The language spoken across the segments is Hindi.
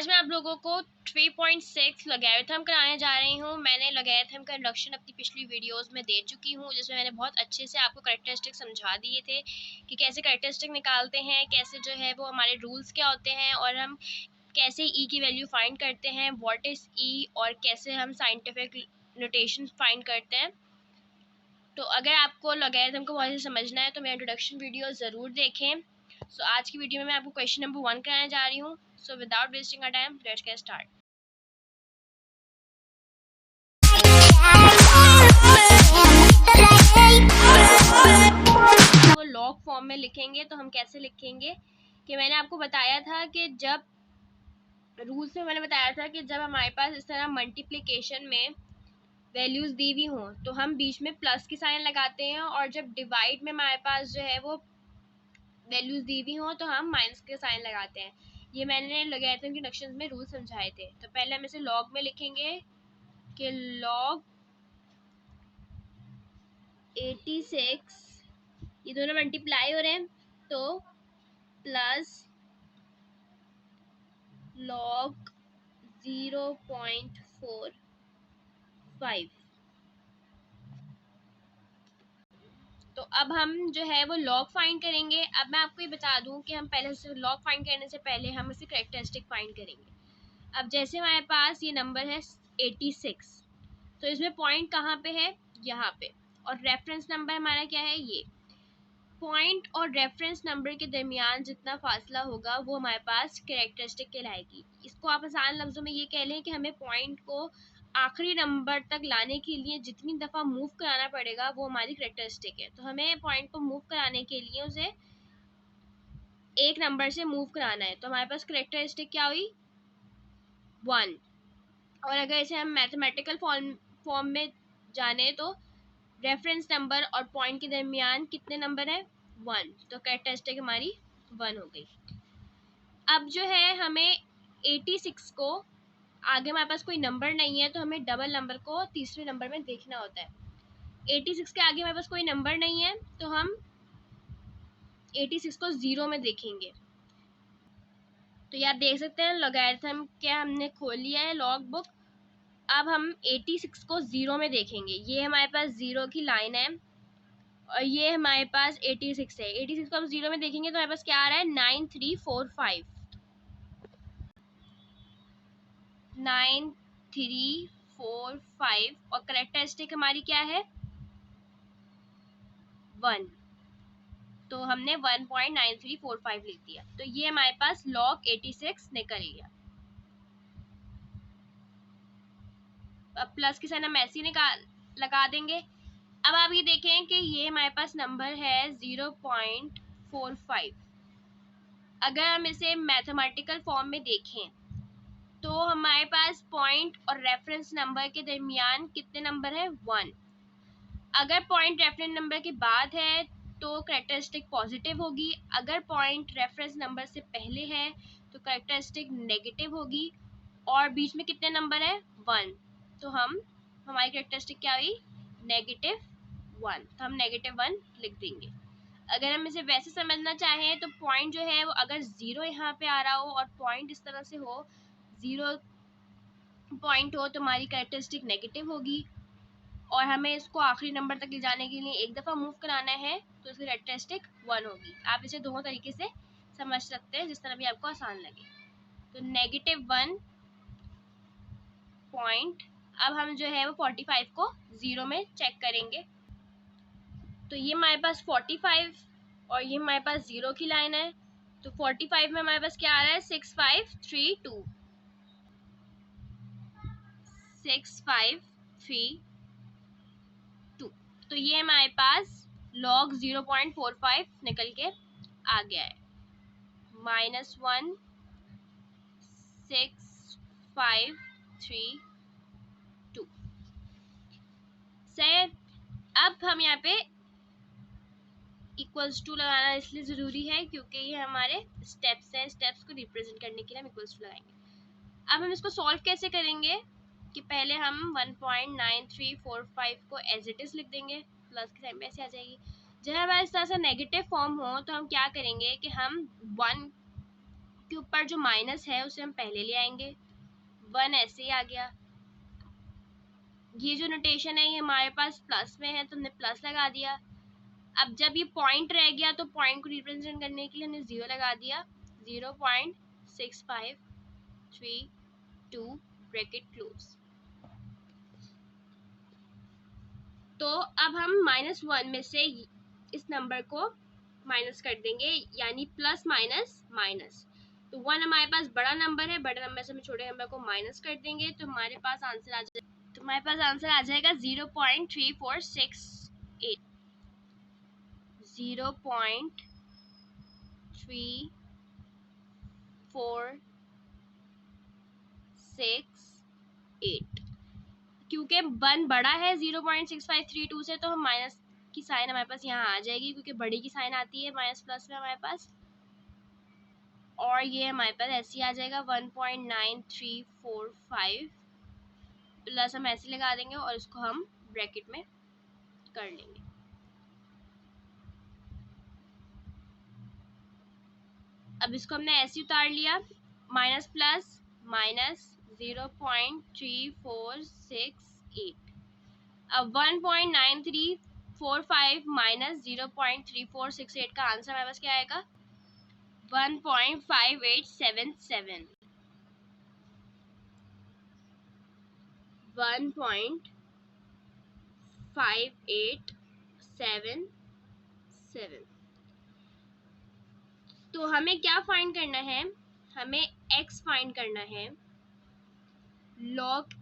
आज मैं आप लोगों को 3.6 लॉगरिथम कराने जा रही हूँ। मैंने लॉगरिथम का इंट्रोडक्शन अपनी पिछली वीडियोस में दे चुकी हूँ, जिसमें मैंने बहुत अच्छे से आपको कैरेक्टरिस्टिक समझा दिए थे कि कैसे कैरेक्टरिस्टिक निकालते हैं, कैसे जो है वो हमारे रूल्स क्या होते हैं और हम कैसे ई की वैल्यू फाइंड करते हैं, व्हाट इज़ ई, और कैसे हम साइंटिफिक नोटेशन फाइंड करते हैं। तो अगर आपको लॉगरिथम को बहुत से समझना है तो मेरा इंट्रोडक्शन वीडियो ज़रूर देखें। सो आज की वीडियो में मैं आपको क्वेश्चन नंबर 1 कराने जा रही हूँ। So without wasting our time let's get start. वो लॉग फॉर्म में लिखेंगे तो हम कैसे लिखेंगे कि मैंने आपको बताया था कि जब रूल्स में मैंने बताया था कि जब हमारे पास इस तरह मल्टीप्लिकेशन में वैल्यूज़ दी हुई हों तो हम बीच में प्लस की साइन लगाते हैं, और जब डिवाइड में हमारे पास जो है वो वैल्यूज़ दी हुई हों तो हम माइनस के साइन लगाते हैं। ये मैंने लॉगरिथम के इंट्रोडक्शन में रूल समझाए थे। तो पहले हम इसे लॉग में लिखेंगे कि लॉग 86, ये दोनों मल्टीप्लाई हो रहे हैं तो प्लस लॉग 0.45। तो अब हम जो है वो लॉग फाइंड करेंगे। अब मैं आपको ये बता दूं कि हम पहले से लॉग फाइंड करने से पहले हम इसे कैरेक्टरिस्टिक फाइंड करेंगे। अब जैसे हमारे पास ये नंबर है 86, तो इसमें पॉइंट कहाँ पे है, यहाँ पे, और रेफरेंस नंबर हमारा क्या है, ये। पॉइंट और रेफरेंस नंबर के दरमियान जितना फासला होगा वो हमारे पास कैरेक्टरिस्टिक कहलाएगी। इसको आप आसान लफ्जों में ये कह लें कि हमें पॉइंट को आखिरी नंबर तक लाने के लिए जितनी दफ़ा मूव कराना पड़ेगा वो हमारी कैरेक्टरिस्टिक है। तो हमें पॉइंट को मूव कराने के लिए उसे एक नंबर से मूव कराना है, तो हमारे पास कैरेक्टरिस्टिक क्या हुई, 1। और अगर इसे हम मैथमेटिकल फॉर्म में जाने तो रेफरेंस नंबर और पॉइंट के दरमियान कितने नंबर है, 1, तो कैरेक्टरिस्टिक हमारी 1 हो गई। अब जो है हमें 86 को, आगे हमारे पास कोई नंबर नहीं है तो हमें डबल नंबर को तीसरे नंबर में देखना होता है। 86 के आगे हमारे पास कोई नंबर नहीं है तो हम 86 को 0 में देखेंगे। तो ये आप देख सकते हैं लॉगरिथम क्या हमने खोल लिया है लॉग बुक। अब हम 86 को 0 में देखेंगे। ये हमारे पास 0 की लाइन है और ये हमारे पास 86 है। 86 को हम 0 में देखेंगे तो हमारे पास क्या आ रहा है, 9345। 9345 और कैरेक्टरिस्टिक हमारी क्या है, 1। तो हमने 1.9345 लिख दिया। तो ये हमारे पास लॉग 86 निकल गया। अब प्लस के साइन हम ऐसे ही लगा देंगे। अब आप ये देखें कि ये हमारे पास नंबर है 0.45। अगर हम इसे मैथमेटिकल फॉर्म में देखें तो हमारे पास पॉइंट और रेफरेंस नंबर के दरमियान कितने नंबर है, 1। अगर पॉइंट रेफरेंस नंबर के बाद है तो कैरेक्टरिस्टिक पॉजिटिव होगी, अगर पॉइंट रेफरेंस नंबर से पहले है तो कैरेक्टरिस्टिक नेगेटिव होगी, और बीच में कितने नंबर है, 1। तो हमारी कैरेक्टरिस्टिक क्या हुई, -1। तो हम -1 लिख देंगे। अगर हम इसे वैसे समझना चाहें तो पॉइंट जो है वो अगर 0 यहाँ पे आ रहा हो और पॉइंट इस तरह से हो, 0 पॉइंट हो, तो हमारी कैरेक्टरिस्टिक नेगेटिव होगी, और हमें इसको आखिरी नंबर तक ले जाने के लिए एक दफ़ा मूव कराना है तो इसकी कैरेक्टरिस्टिक 1 होगी। आप इसे दोनों तरीके से समझ सकते हैं, जिस तरह भी आपको आसान लगे। तो -1 पॉइंट। अब हम जो है वो 45 को 0 में चेक करेंगे। तो ये हमारे पास 45 और ये हमारे पास 0 की लाइन है। तो 45 में हमारे पास क्या आ रहा है, 6532। 6532। तो ये हमारे पास लॉग 0.45 निकल के आ गया है, -1 6532 से। अब हम यहाँ पे इक्वल्स टू लगाना इसलिए ज़रूरी है क्योंकि ये हमारे स्टेप्स हैं, स्टेप्स को रिप्रेजेंट करने के लिए हम इक्वल्स टू लगाएंगे। अब हम इसको सॉल्व कैसे करेंगे कि पहले हम 1.9345 को एज इट इज़ लिख देंगे, प्लस के साइन में ऐसे आ जाएगी। जब हमारे इस तरह से नेगेटिव फॉर्म हो तो हम क्या करेंगे कि हम 1 के ऊपर जो माइनस है उसे हम पहले ले आएंगे, 1 ऐसे ही आ गया। ये जो नोटेशन है ये हमारे पास प्लस में है तो हमने प्लस लगा दिया। अब जब ये पॉइंट रह गया तो पॉइंट को रिप्रेजेंट करने के लिए हमने 0 लगा दिया, 0.6532 ब्रैकेट क्लोज। तो अब हम -1 में से इस नंबर को माइनस कर देंगे, यानी प्लस माइनस माइनस। तो 1 हमारे पास बड़ा नंबर है, बड़े नंबर से हम छोटे नंबर को माइनस कर देंगे तो हमारे पास आंसर आ जाएगा 0.3468, 0.3468। क्योंकि 1 बड़ा है 0.6532 से तो हम माइनस की साइन हमारे पास यहाँ आ जाएगी, क्योंकि बड़ी की साइन आती है माइनस प्लस में हमारे पास। और ये हमारे पास ऐसे ही आ जाएगा 1.9345 प्लस हम ऐसे लगा देंगे और इसको हम ब्रैकेट में कर लेंगे। अब इसको हमने ऐसे उतार लिया, माइनस प्लस माइनस 0.3468। अब 1.9345 माइनस 0.3468 का आंसर हमारे पास क्या आएगा, 1.5877। 1.5877। तो हमें क्या फाइंड करना है, हमें x फाइंड करना है, log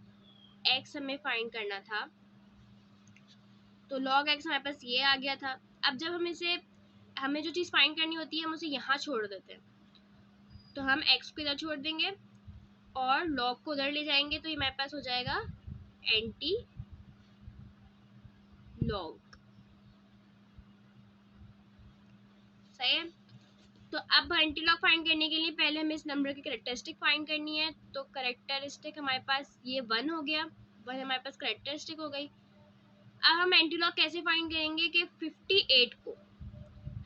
x हमें फाइंड करना था। तो log x हमारे पास ये आ गया था। अब जब हमें जो चीज़ फाइंड करनी होती है हम उसे यहाँ छोड़ देते हैं, तो हम x को इधर छोड़ देंगे और log को उधर ले जाएंगे, तो ये हमारे पास हो जाएगा एंटी log। सही है। तो अब एंटी लॉग फाइंड करने के लिए पहले हमें इस नंबर की करेक्टरिस्टिक फाइंड करनी है। तो करेक्टरिस्टिक हमारे पास ये 1 हो गया, 1 हमारे पास करेक्टरिस्टिक हो गई। अब हम एंटी लॉग कैसे फाइंड करेंगे कि 58 को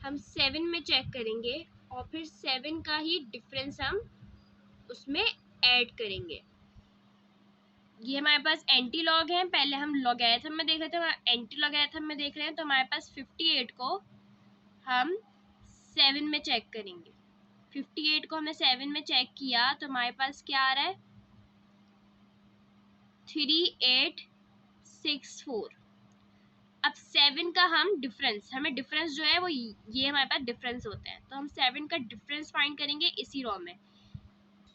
हम 7 में चेक करेंगे और फिर 7 का ही डिफरेंस हम उसमें ऐड करेंगे। ये हमारे पास एंटी लॉग है। पहले हम लॉगैरिथम में देख रहे थे, एंटी लॉगैरिथम में देख रहे हैं। तो हमारे पास 58 को हम 7 में चेक करेंगे। 58 को हमने 7 में चेक किया तो हमारे पास क्या आ रहा है, 3864। अब 7 का हम डिफरेंस, हमें डिफरेंस जो है वो ये हमारे पास डिफरेंस होता है, तो हम 7 का डिफरेंस फाइंड करेंगे इसी रो में।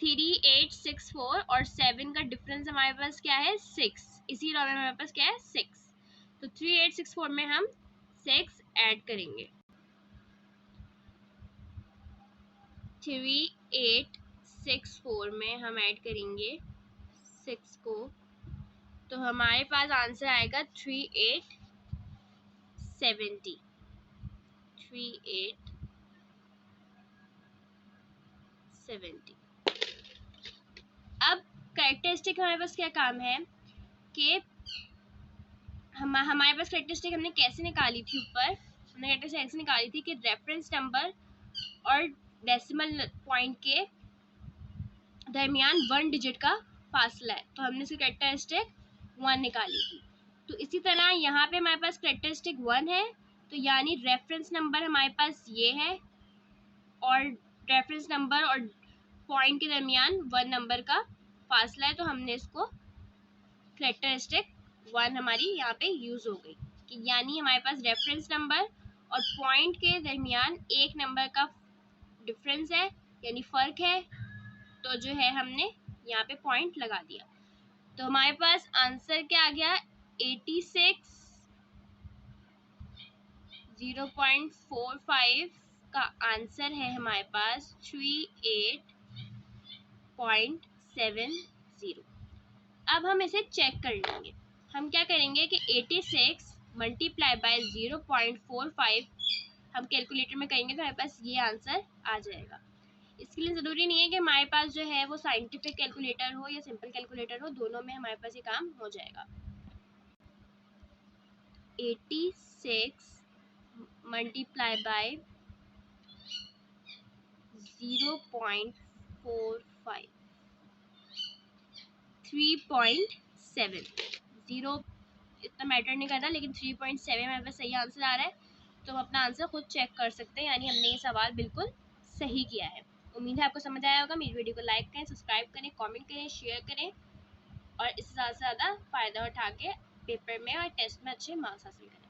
3864 और 7 का डिफरेंस हमारे पास क्या है, 6। इसी रो में हमारे पास क्या है, 6। तो 3864 में हम 6 ऐड करेंगे। 3864 में हम ऐड करेंगे 6 को, तो हमारे पास आंसर आएगा 3870। 3870। अब कैरेक्टरिस्टिक हमारे पास क्या काम है कि हमारे पास कैरेक्टरिस्टिक हमने कैसे निकाली थी, ऊपर हमने कैरेक्टरिस्टिक ऐसे निकाली थी कि रेफरेंस नंबर और डेसिमल पॉइंट के दरमियान 1 डिजिट का फासला है, तो हमने इसकी कैरेक्टरिस्टिक 1 निकाली थी। तो इसी तरह यहाँ पे हमारे पास कैरेक्टरिस्टिक 1 है, तो यानी रेफरेंस नंबर हमारे पास ये है और रेफरेंस नंबर और पॉइंट के दरमियान 1 नंबर का फासला है, तो हमने इसको कैरेक्टरिस्टिक 1 हमारी यहाँ पे यूज हो गई कि यानी हमारे पास रेफरेंस नंबर और पॉइंट के दरमियान एक नंबर का डिफरेंस है, यानी फ़र्क है, तो जो है हमने यहाँ पे पॉइंट लगा दिया। तो हमारे पास आंसर क्या आ गया, 86। 0.45 का आंसर है हमारे पास 38.70। अब हम इसे चेक कर लेंगे। हम क्या करेंगे कि 86 मल्टीप्लाई बाय 0.45 हम कैलकुलेटर में करेंगे तो हमारे पास ये आंसर आ जाएगा। इसके लिए ज़रूरी नहीं है कि हमारे पास जो है वो साइंटिफिक कैलकुलेटर हो या सिंपल कैलकुलेटर हो, दोनों में हमारे पास ये काम हो जाएगा। 86 मल्टीप्लाई बाय 0.45 4 5 3.7 0 इतना मैटर नहीं करता, लेकिन 3.7 हमारे पास सही आंसर आ रहा है। तो हम अपना आंसर खुद चेक कर सकते हैं, यानी हमने ये सवाल बिल्कुल सही किया है। उम्मीद है आपको समझ आया होगा। मेरी वीडियो को लाइक करें, सब्सक्राइब करें, कमेंट करें, शेयर करें और इससे ज़्यादा से ज़्यादा फ़ायदा उठा के पेपर में और टेस्ट में अच्छे मार्क्स हासिल करें।